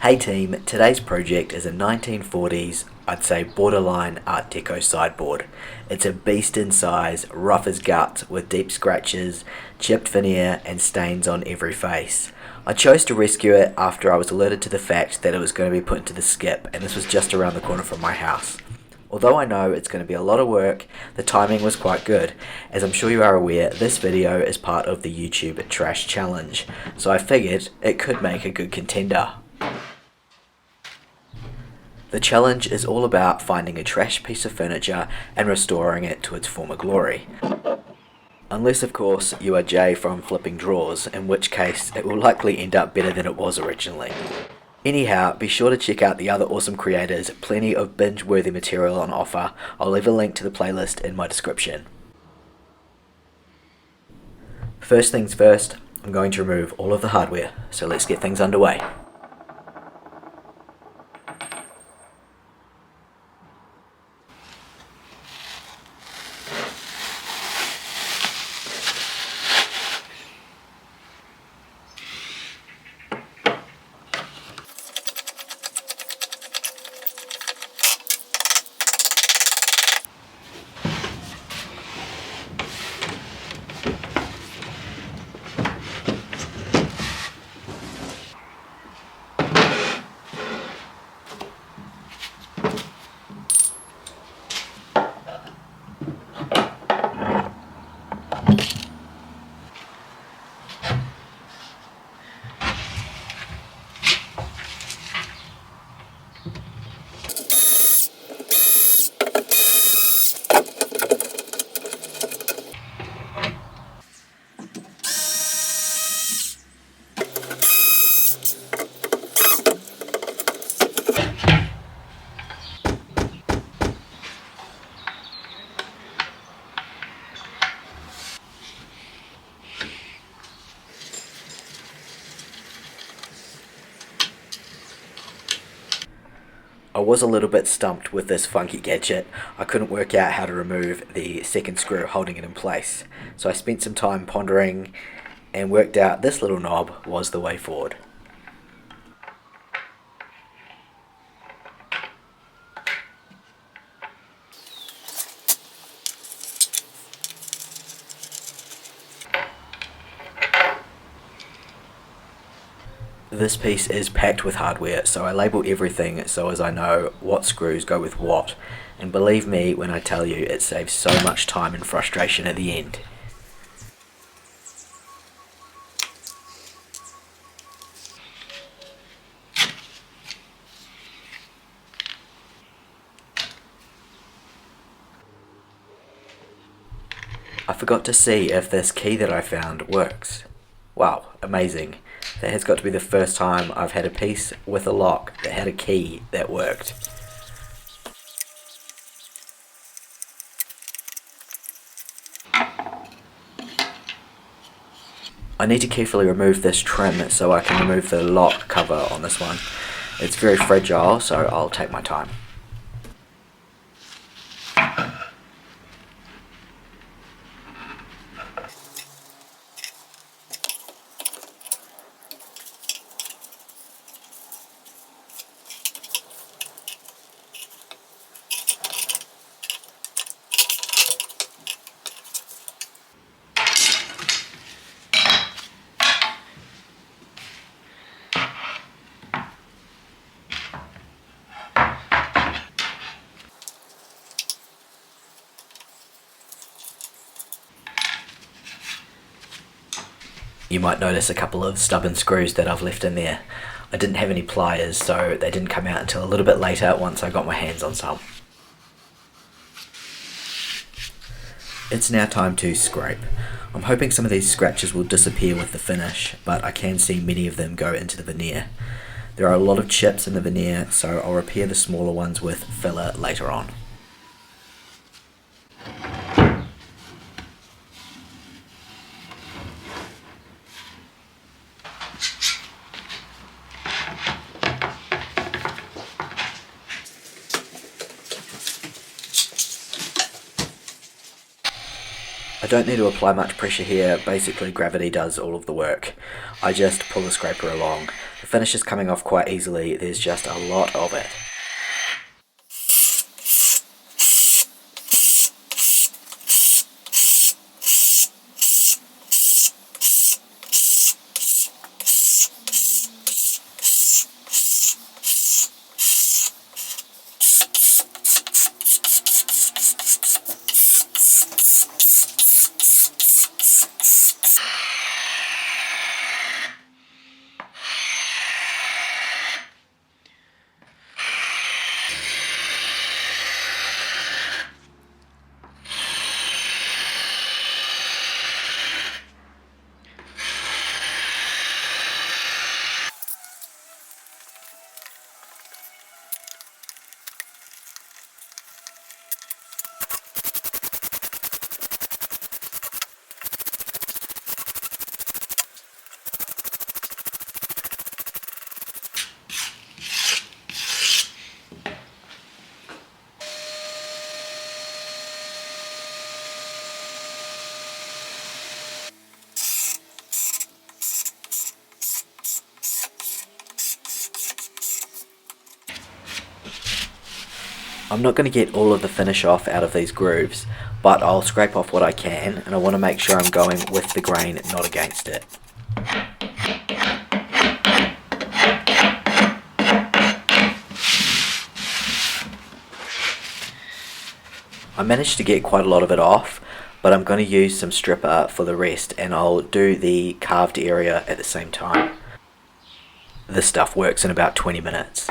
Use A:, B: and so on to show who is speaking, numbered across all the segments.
A: Hey team, today's project is a 1940s, I'd say borderline Art Deco sideboard. It's a beast in size, rough as guts, with deep scratches, chipped veneer and stains on every face. I chose to rescue it after I was alerted to the fact that it was going to be put into the skip, and this was just around the corner from my house. Although I know it's going to be a lot of work, the timing was quite good. As I'm sure you are aware, this video is part of the YouTube Trash Challenge, so I figured it could make a good contender. The challenge is all about finding a trash piece of furniture and restoring it to its former glory. Unless of course you are Jay from Flipping Drawers, in which case it will likely end up better than it was originally. Anyhow, be sure to check out the other awesome creators, plenty of binge-worthy material on offer. I'll leave a link to the playlist in my description. First things first, I'm going to remove all of the hardware, so let's get things underway. I was a little bit stumped with this funky gadget. I couldn't work out how to remove the second screw holding it in place. So I spent some time pondering and worked out this little knob was the way forward. This piece is packed with hardware, so I label everything so as I know what screws go with what, and believe me when I tell you it saves so much time and frustration at the end. I forgot to see if this key that I found works. Wow, amazing. That has got to be the first time I've had a piece with a lock that had a key that worked. I need to carefully remove this trim so I can remove the lock cover on this one. It's very fragile, so I'll take my time. You might notice a couple of stubborn screws that I've left in there. I didn't have any pliers, so they didn't come out until a little bit later once I got my hands on some. It's now time to scrape. I'm hoping some of these scratches will disappear with the finish, but I can see many of them go into the veneer. There are a lot of chips in the veneer, so I'll repair the smaller ones with filler later on. I don't need to apply much pressure here, basically gravity does all of the work. I just pull the scraper along. The finish is coming off quite easily, there's just a lot of it. I'm not going to get all of the finish off out of these grooves, but I'll scrape off what I can, and I want to make sure I'm going with the grain, not against it. I managed to get quite a lot of it off, but I'm going to use some stripper for the rest, and I'll do the carved area at the same time. This stuff works in about 20 minutes.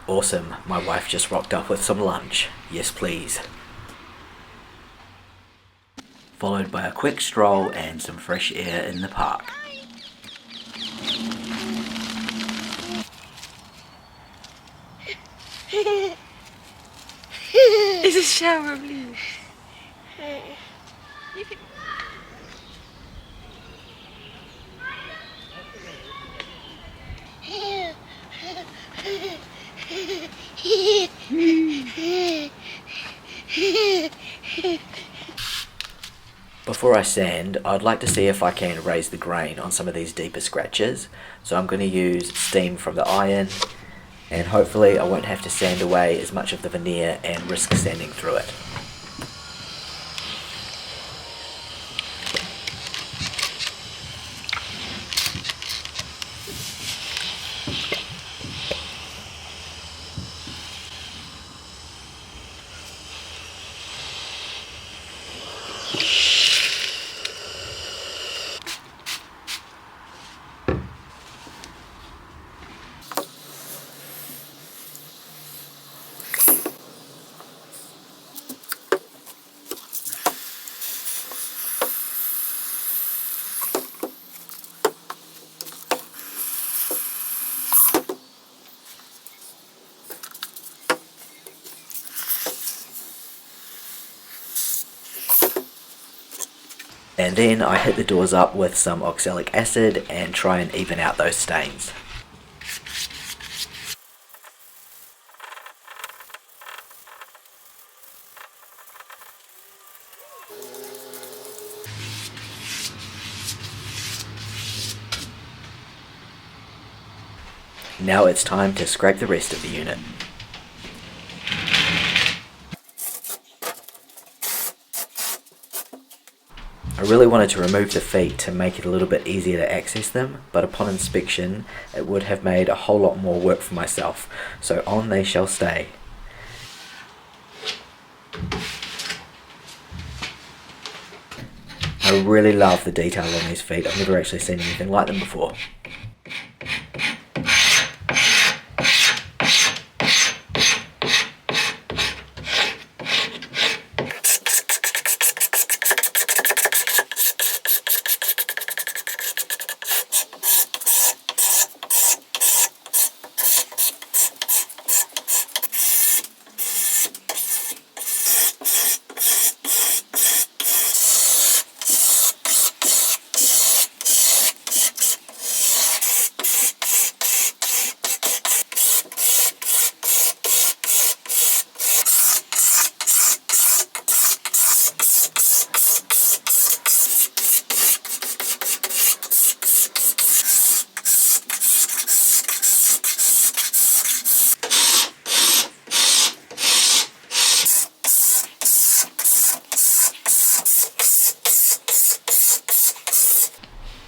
A: Awesome, my wife just rocked up with some lunch. Yes please. Followed by a quick stroll and some fresh air in the park.
B: It's a shower, please.
A: Before I sand, I'd like to see if I can raise the grain on some of these deeper scratches. So I'm going to use steam from the iron, and hopefully I won't have to sand away as much of the veneer and risk sanding through it. And then I hit the doors up with some oxalic acid and try and even out those stains. Now it's time to scrape the rest of the unit. I really wanted to remove the feet to make it a little bit easier to access them, but upon inspection it would have made a whole lot more work for myself, so on they shall stay. I really love the detail on these feet. I've never actually seen anything like them before.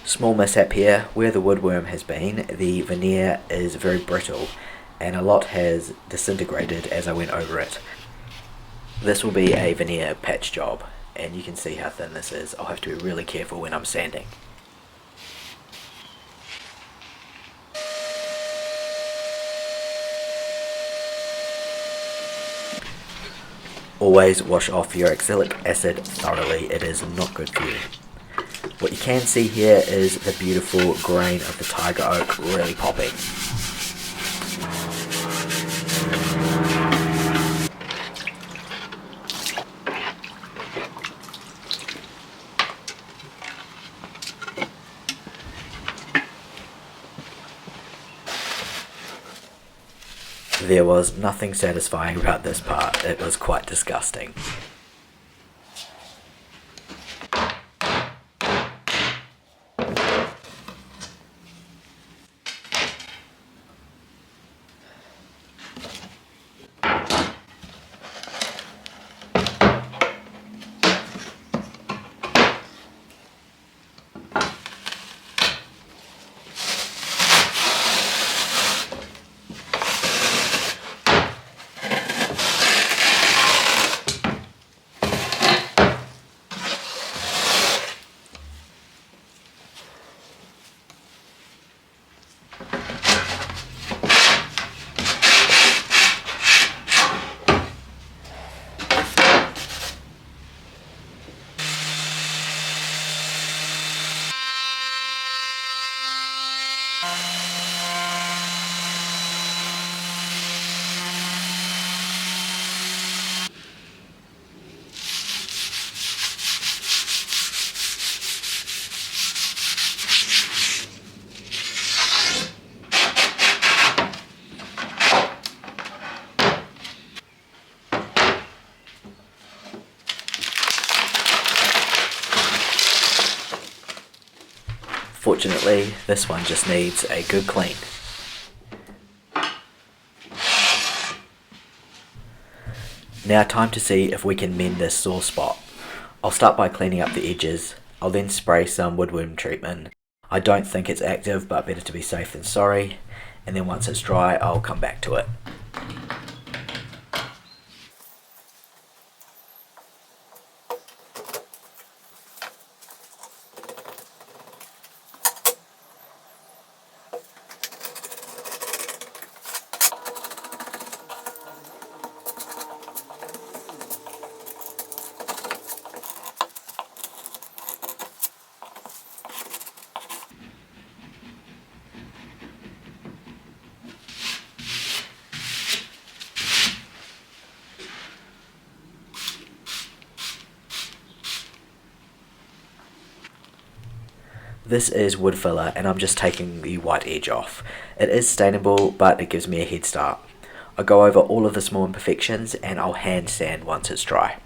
A: Small mishap here, where the woodworm has been, the veneer is very brittle and a lot has disintegrated as I went over it. This will be a veneer patch job, and you can see how thin this is. I'll have to be really careful when I'm sanding. Always wash off your oxalic acid thoroughly, it is not good for you. What you can see here is the beautiful grain of the tiger oak really popping. There was nothing satisfying about this part, it was quite disgusting. Fortunately, this one just needs a good clean. Now time to see if we can mend this sore spot. I'll start by cleaning up the edges. I'll then spray some woodworm treatment. I don't think it's active, but better to be safe than sorry. And then once it's dry, I'll come back to it. This is wood filler and I'm just taking the white edge off. It is stainable, but it gives me a head start. I'll go over all of the small imperfections and I'll hand sand once it's dry.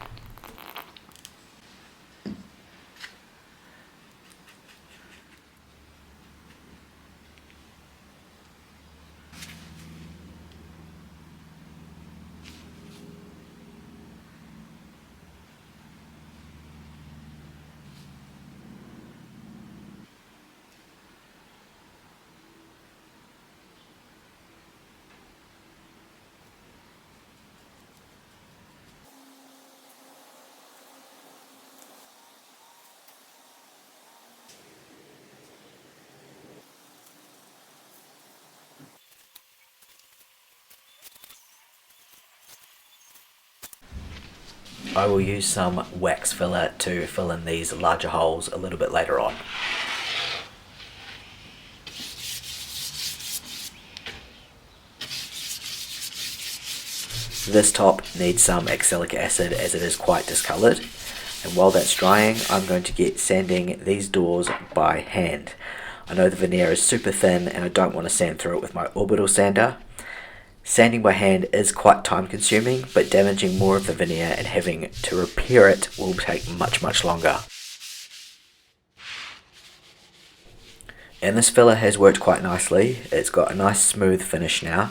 A: I will use some wax filler to fill in these larger holes a little bit later on. This top needs some acrylic acid as it is quite discoloured, and while that's drying I'm going to get sanding these doors by hand. I know the veneer is super thin and I don't want to sand through it with my orbital sander. Sanding by hand is quite time consuming, but damaging more of the veneer and having to repair it will take much longer. And this filler has worked quite nicely. It's got a nice smooth finish now,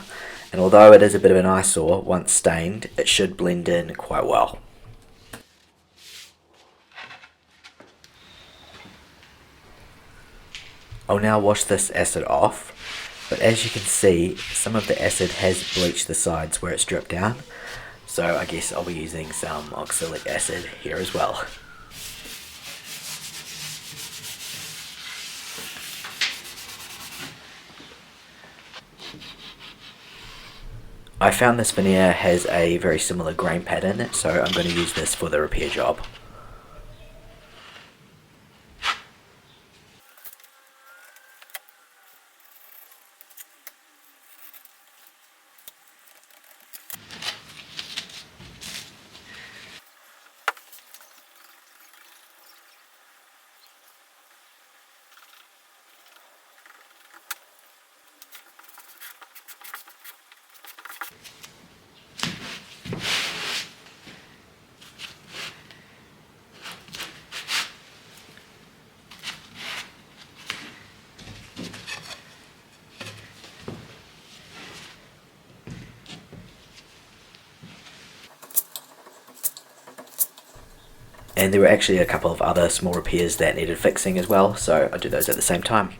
A: and although it is a bit of an eyesore once stained, it should blend in quite well. I'll now wash this acid off, but as you can see, some of the acid has bleached the sides where it's dripped down, so I guess I'll be using some oxalic acid here as well. I found this veneer has a very similar grain pattern, so I'm going to use this for the repair job. And there were actually a couple of other small repairs that needed fixing as well, so I'll do those at the same time.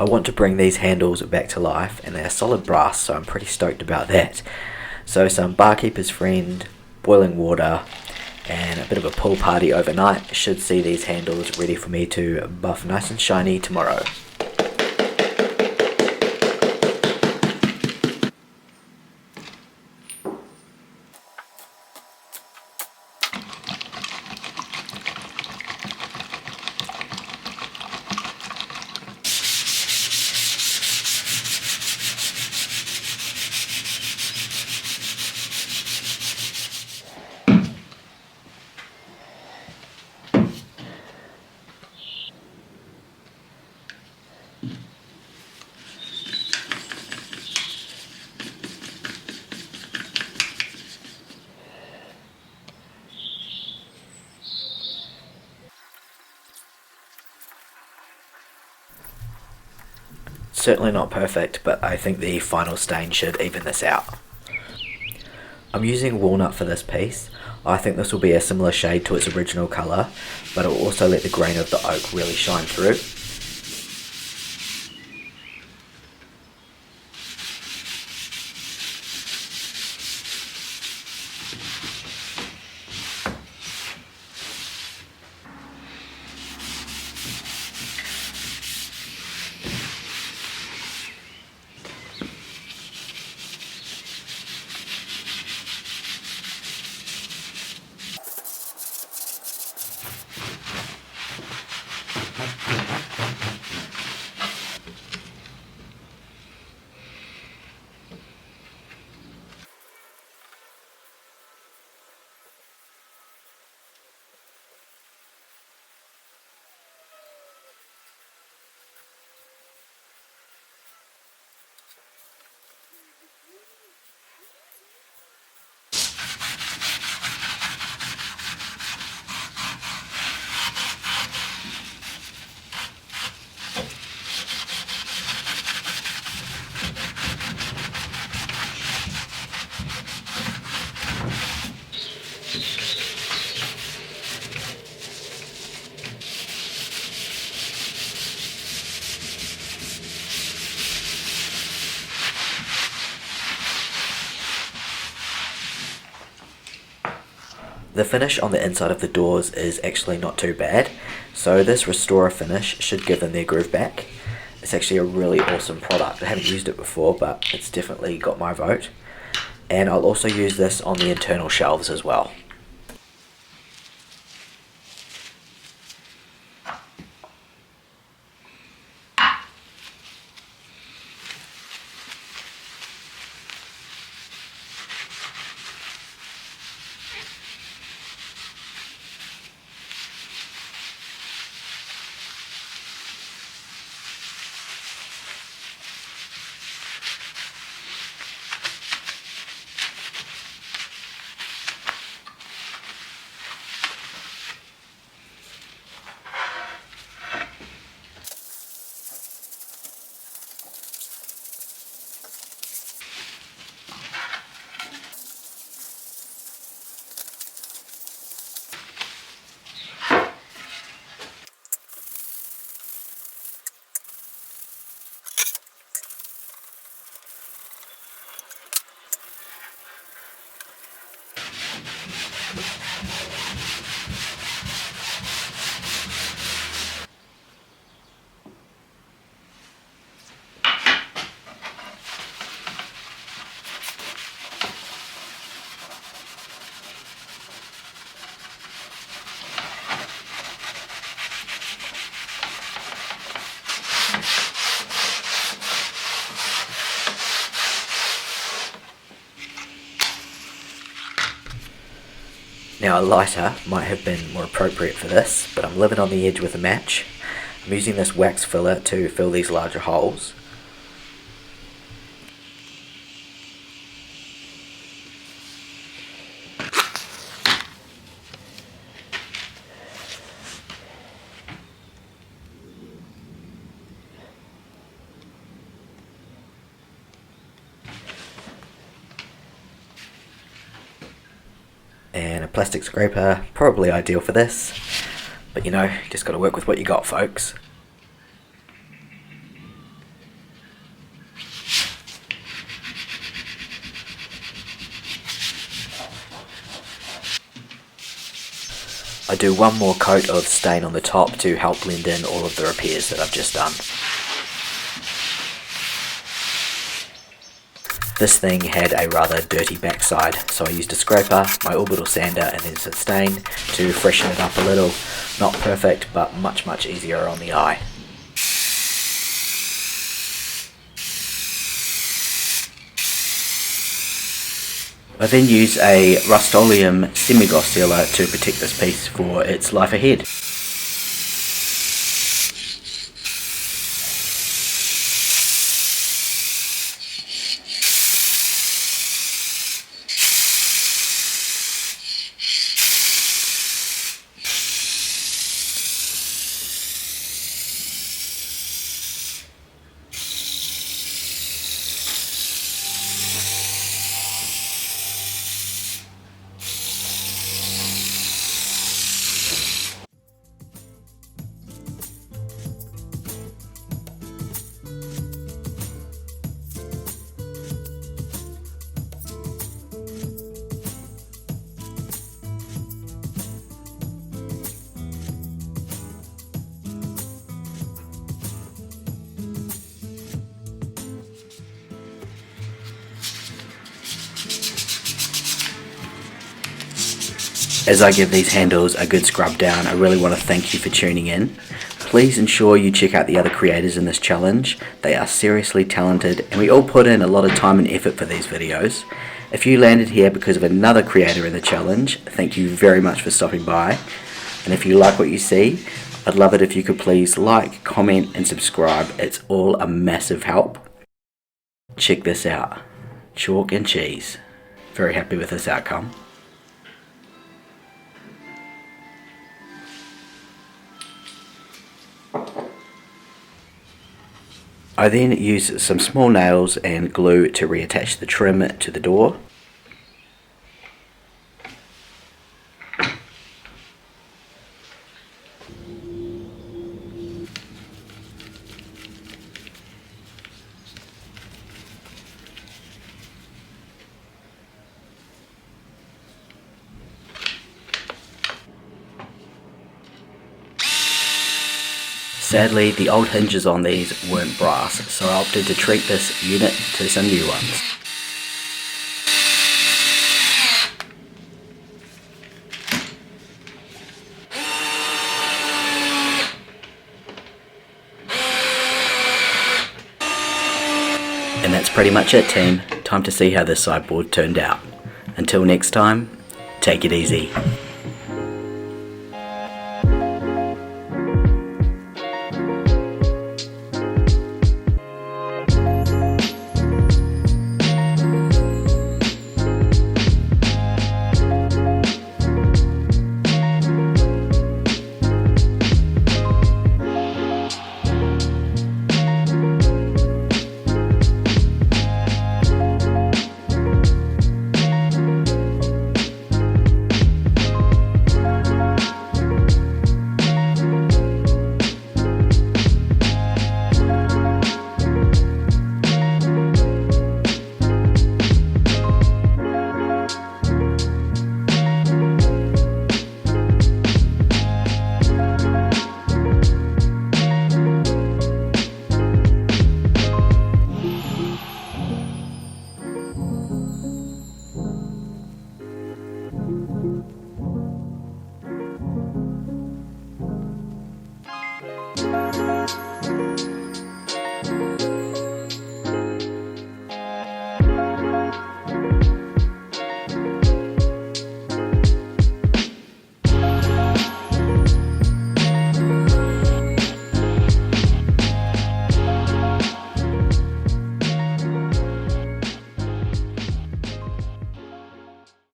A: I want to bring these handles back to life, and they are solid brass, so I'm pretty stoked about that. So some barkeeper's friend, boiling water, and a bit of a pool party overnight should see these handles ready for me to buff nice and shiny tomorrow. Certainly not perfect, but I think the final stain should even this out. I'm using walnut for this piece. I think this will be a similar shade to its original colour, but it will also let the grain of the oak really shine through. The finish on the inside of the doors is actually not too bad, so this Restorer finish should give them their groove back. It's actually a really awesome product. I haven't used it before, but it's definitely got my vote. And I'll also use this on the internal shelves as well. Now a lighter might have been more appropriate for this, but I'm living on the edge with a match. I'm using this wax filler to fill these larger holes. And a plastic scraper, probably ideal for this, but you know, just got to work with what you got, folks. I do one more coat of stain on the top to help blend in all of the repairs that I've just done. This thing had a rather dirty backside, so I used a scraper, my orbital sander and then some stain to freshen it up a little. Not perfect, but much easier on the eye. I then use a Rust-Oleum semi-gloss sealer to protect this piece for its life ahead. As I give these handles a good scrub down, I really want to thank you for tuning in. Please ensure you check out the other creators in this challenge. They are seriously talented and we all put in a lot of time and effort for these videos. If you landed here because of another creator in the challenge, thank you very much for stopping by. And if you like what you see, I'd love it if you could please like, comment and subscribe. It's all a massive help. Check this out. Chalk and cheese. Very happy with this outcome. I then use some small nails and glue to reattach the trim to the door. Sadly, the old hinges on these weren't brass, so I opted to treat this unit to some new ones. And that's pretty much it, team. Time to see how this sideboard turned out. Until next time, take it easy.